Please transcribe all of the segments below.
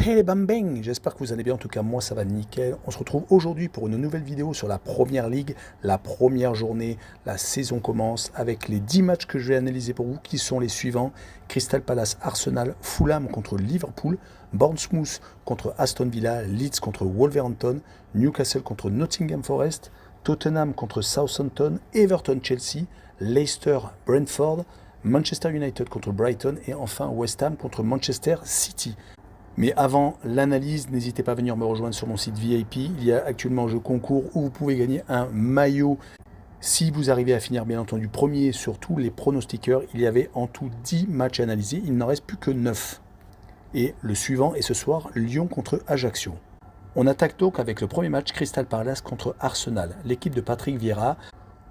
Hey les bam bang, j'espère que vous allez bien, en tout cas moi ça va nickel. On se retrouve aujourd'hui pour une nouvelle vidéo sur la Première Ligue, la première journée, la saison commence avec les 10 matchs que je vais analyser pour vous qui sont les suivants. Crystal Palace, Arsenal, Fulham contre Liverpool, Bournemouth contre Aston Villa, Leeds contre Wolverhampton, Newcastle contre Nottingham Forest, Tottenham contre Southampton, Everton Chelsea, Leicester Brentford, Manchester United contre Brighton et enfin West Ham contre Manchester City. Mais avant l'analyse, n'hésitez pas à venir me rejoindre sur mon site VIP. Il y a actuellement un jeu concours où vous pouvez gagner un maillot. Si vous arrivez à finir bien entendu premier sur tous les pronostiqueurs, il y avait en tout 10 matchs analysés. Il n'en reste plus que 9. Et le suivant est ce soir, Lyon contre Ajaccio. On attaque donc avec le premier match, Crystal Palace contre Arsenal. L'équipe de Patrick Vieira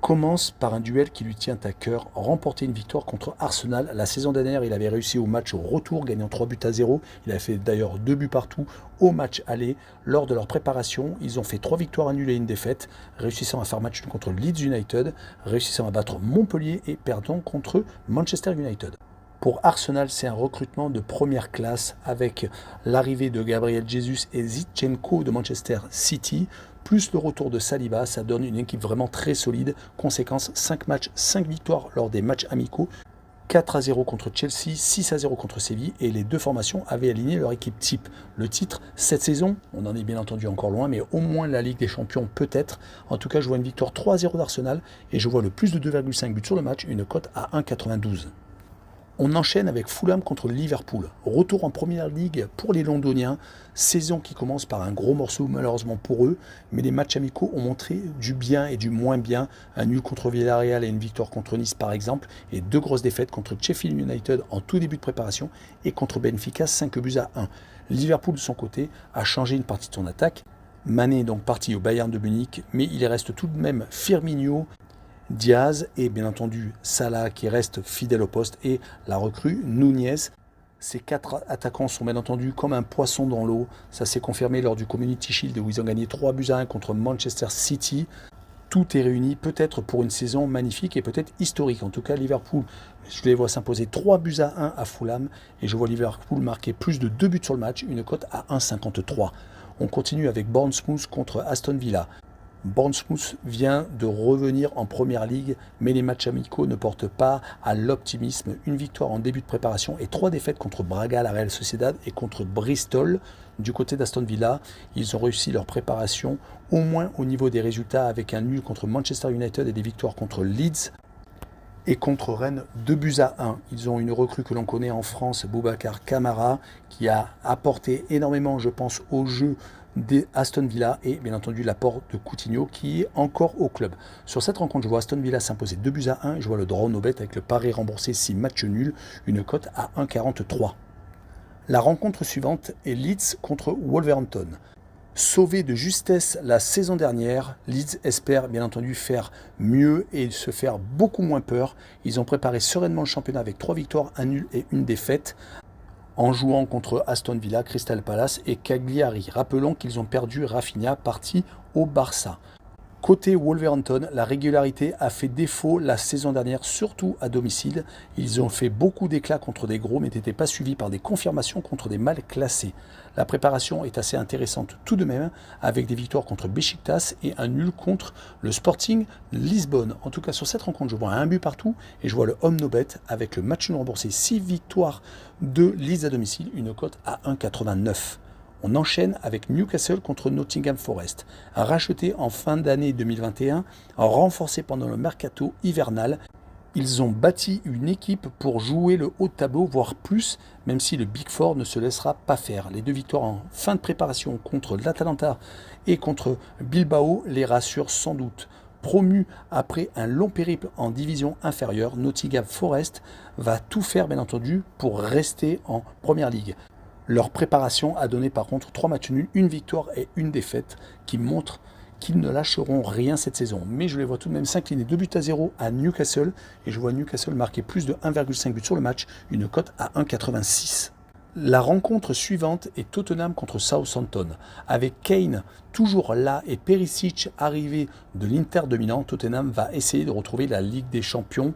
commence par un duel qui lui tient à cœur, remporter une victoire contre Arsenal. La saison dernière, il avait réussi au match au retour, gagnant 3-0. Il a fait d'ailleurs 2 buts partout au match aller. Lors de leur préparation, ils ont fait 3 victoires, un nul et une défaite, réussissant à faire match contre Leeds United, réussissant à battre Montpellier et perdant contre Manchester United. Pour Arsenal, c'est un recrutement de première classe avec l'arrivée de Gabriel Jesus et Zinchenko de Manchester City, plus le retour de Saliba, ça donne une équipe vraiment très solide. Conséquence, 5 matchs, 5 victoires lors des matchs amicaux, 4-0 contre Chelsea, 6-0 contre Séville, et les deux formations avaient aligné leur équipe type. Le titre, cette saison, on en est bien entendu encore loin, mais au moins la Ligue des Champions peut-être. En tout cas, je vois une victoire 3-0 d'Arsenal, et je vois le plus de 2,5 buts sur le match, une cote à 1,92. On enchaîne avec Fulham contre Liverpool. Retour en Première Ligue pour les Londoniens. Saison qui commence par un gros morceau malheureusement pour eux. Mais les matchs amicaux ont montré du bien et du moins bien. Un nul contre Villarreal et une victoire contre Nice par exemple. Et 2 grosses défaites contre Sheffield United en tout début de préparation. Et contre Benfica 5-1. Liverpool de son côté a changé une partie de son attaque. Mané est donc parti au Bayern de Munich. Mais il reste tout de même Firmino, Diaz et bien entendu Salah qui reste fidèle au poste et la recrue Nunez. Ces 4 attaquants sont bien entendu comme un poisson dans l'eau. Ça s'est confirmé lors du Community Shield où ils ont gagné 3-1 contre Manchester City. Tout est réuni peut-être pour une saison magnifique et peut-être historique. En tout cas, Liverpool, je les vois s'imposer 3-1 à Fulham et je vois Liverpool marquer plus de 2 buts sur le match, une cote à 1,53. On continue avec Bournemouth contre Aston Villa. Bournemouth vient de revenir en Première Ligue, mais les matchs amicaux ne portent pas à l'optimisme. Une victoire en début de préparation et 3 défaites contre Braga, la Real Sociedad et contre Bristol. Du côté d'Aston Villa, ils ont réussi leur préparation, au moins au niveau des résultats, avec un nul contre Manchester United et des victoires contre Leeds et contre Rennes 2-1. Ils ont une recrue que l'on connaît en France, Boubacar Kamara, qui a apporté énormément, je pense, au jeu des Aston Villa et bien entendu l'apport de Coutinho qui est encore au club. Sur cette rencontre, je vois Aston Villa s'imposer 2-1 et je vois le draw no bet avec le pari remboursé 6 matchs nuls, une cote à 1,43. La rencontre suivante est Leeds contre Wolverhampton. Sauvé de justesse la saison dernière, Leeds espère bien entendu faire mieux et se faire beaucoup moins peur. Ils ont préparé sereinement le championnat avec 3 victoires, un nul et une défaite, en jouant contre Aston Villa, Crystal Palace et Cagliari. Rappelons qu'ils ont perdu Rafinha, parti au Barça. Côté Wolverhampton, la régularité a fait défaut la saison dernière, surtout à domicile. Ils ont fait beaucoup d'éclats contre des gros, mais n'étaient pas suivis par des confirmations contre des mal classés. La préparation est assez intéressante tout de même, avec des victoires contre Beşiktaş et un nul contre le Sporting Lisbonne. En tout cas, sur cette rencontre, je vois un but partout et je vois le home no bet avec le match nul remboursé 6 victoires de Leeds à domicile, une cote à 1,89. On enchaîne avec Newcastle contre Nottingham Forest, racheté en fin d'année 2021, renforcé pendant le mercato hivernal. Ils ont bâti une équipe pour jouer le haut de tableau, voire plus, même si le Big Four ne se laissera pas faire. Les 2 victoires en fin de préparation contre l'Atalanta et contre Bilbao les rassurent sans doute. Promu après un long périple en division inférieure, Nottingham Forest va tout faire bien entendu pour rester en Première Ligue. Leur préparation a donné par contre 3 matchs nuls, une victoire et une défaite qui montrent qu'ils ne lâcheront rien cette saison. Mais je les vois tout de même s'incliner 2-0 à Newcastle et je vois Newcastle marquer plus de 1,5 buts sur le match, une cote à 1,86. La rencontre suivante est Tottenham contre Southampton. Avec Kane toujours là et Perisic arrivé de l'Inter de Milan, Tottenham va essayer de retrouver la Ligue des Champions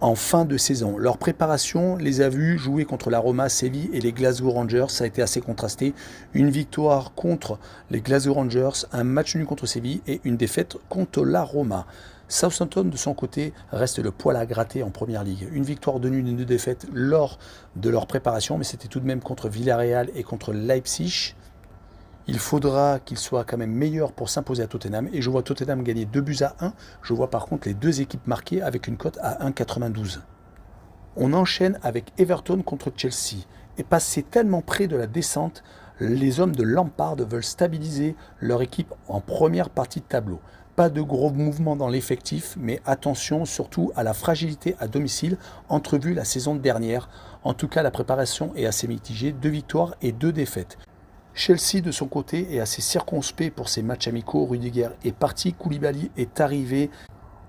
en fin de saison. Leur préparation les a vus jouer contre la Roma, Séville et les Glasgow Rangers. Ça a été assez contrasté. Une victoire contre les Glasgow Rangers, un match nul contre Séville et une défaite contre la Roma. Southampton, de son côté, reste le poil à gratter en première ligue. Une victoire de nul et une défaite lors de leur préparation, mais c'était tout de même contre Villarreal et contre Leipzig. Il faudra qu'il soit quand même meilleur pour s'imposer à Tottenham. Et je vois Tottenham gagner 2-1. Je vois par contre les deux équipes marquées avec une cote à 1,92. On enchaîne avec Everton contre Chelsea. Et passé tellement près de la descente, les hommes de Lampard veulent stabiliser leur équipe en première partie de tableau. Pas de gros mouvements dans l'effectif, mais attention surtout à la fragilité à domicile entrevue la saison dernière. En tout cas, la préparation est assez mitigée, 2 victoires et 2 défaites. Chelsea, de son côté, est assez circonspect pour ses matchs amicaux. Rudiger est parti, Koulibaly est arrivé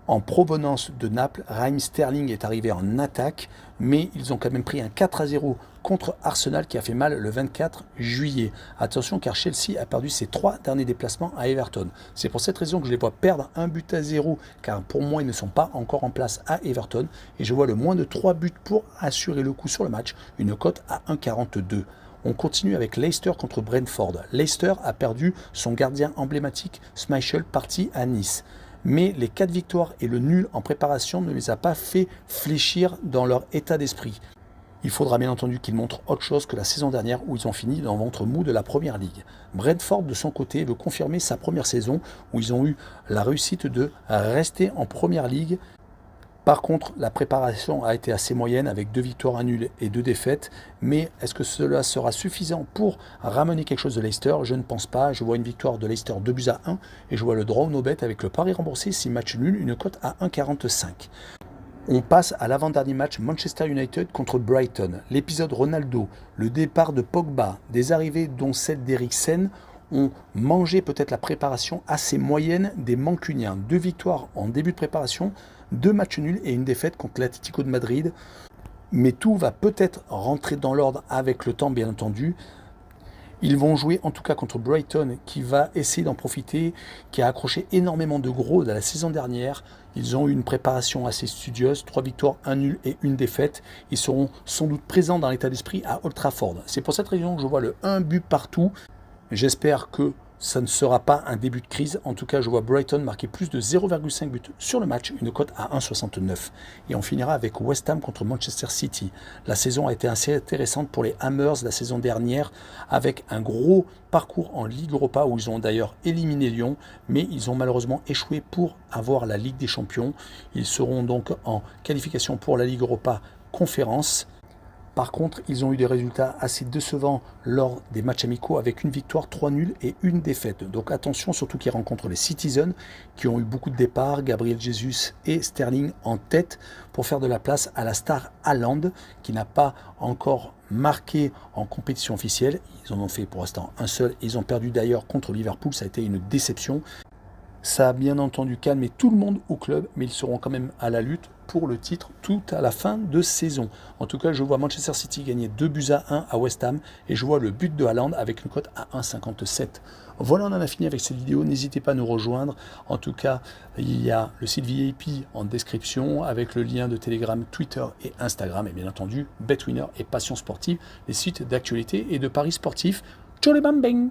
en provenance de Naples, Raheem Sterling est arrivé en attaque, mais ils ont quand même pris un 4-0 contre Arsenal qui a fait mal le 24 juillet. Attention car Chelsea a perdu ses 3 derniers déplacements à Everton. C'est pour cette raison que je les vois perdre 1-0, car pour moi ils ne sont pas encore en place à Everton, et je vois le moins de 3 buts pour assurer le coup sur le match, une cote à 1,42. On continue avec Leicester contre Brentford. Leicester a perdu son gardien emblématique, Schmeichel, parti à Nice. Mais les 4 victoires et le nul en préparation ne les a pas fait fléchir dans leur état d'esprit. Il faudra bien entendu qu'ils montrent autre chose que la saison dernière où ils ont fini dans le ventre mou de la première ligue. Brentford, de son côté, veut confirmer sa première saison où ils ont eu la réussite de rester en première ligue. Par contre, la préparation a été assez moyenne avec 2 victoires, 1 nul et 2 défaites. Mais est-ce que cela sera suffisant pour ramener quelque chose de Leicester? Je ne pense pas. Je vois une victoire de Leicester 2-1 et je vois le draw no bet avec le pari remboursé 6 matchs nuls, une cote à 1,45. On passe à l'avant-dernier match Manchester United contre Brighton. L'épisode Ronaldo, le départ de Pogba, des arrivées dont celle d'Eriksen ont mangé peut-être la préparation assez moyenne des Mancuniens. 2 victoires en début de préparation, 2 matchs nuls et une défaite contre l'Atlético de Madrid. Mais tout va peut-être rentrer dans l'ordre avec le temps, bien entendu. Ils vont jouer en tout cas contre Brighton qui va essayer d'en profiter, qui a accroché énormément de gros dans la saison dernière. Ils ont eu une préparation assez studieuse, 3 victoires, 1 nul et 1 défaite. Ils seront sans doute présents dans l'état d'esprit à Old Trafford. C'est pour cette raison que je vois le 1 but partout. J'espère que ça ne sera pas un début de crise. En tout cas, je vois Brighton marquer plus de 0,5 buts sur le match, une cote à 1,69. Et on finira avec West Ham contre Manchester City. La saison a été assez intéressante pour les Hammers la saison dernière, avec un gros parcours en Ligue Europa où ils ont d'ailleurs éliminé Lyon, mais ils ont malheureusement échoué pour avoir la Ligue des Champions. Ils seront donc en qualification pour la Ligue Europa Conférence. Par contre, ils ont eu des résultats assez décevants lors des matchs amicaux avec une victoire, 3 nuls et 1 défaite. Donc attention, surtout qu'ils rencontrent les Citizens qui ont eu beaucoup de départs, Gabriel Jesus et Sterling en tête pour faire de la place à la star Haaland qui n'a pas encore marqué en compétition officielle. Ils en ont fait pour l'instant un seul et ils ont perdu d'ailleurs contre Liverpool, ça a été une déception. Ça a bien entendu calmé tout le monde au club, mais ils seront quand même à la lutte pour le titre tout à la fin de saison. En tout cas, je vois Manchester City gagner 2-1 à West Ham et je vois le but de Haaland avec une cote à 1,57. Voilà, on en a fini avec cette vidéo. N'hésitez pas à nous rejoindre. En tout cas, il y a le site VIP en description avec le lien de Telegram, Twitter et Instagram. Et bien entendu, BetWinner et Passion Sportive, les sites d'actualité et de paris sportifs. Tchou les bam bang!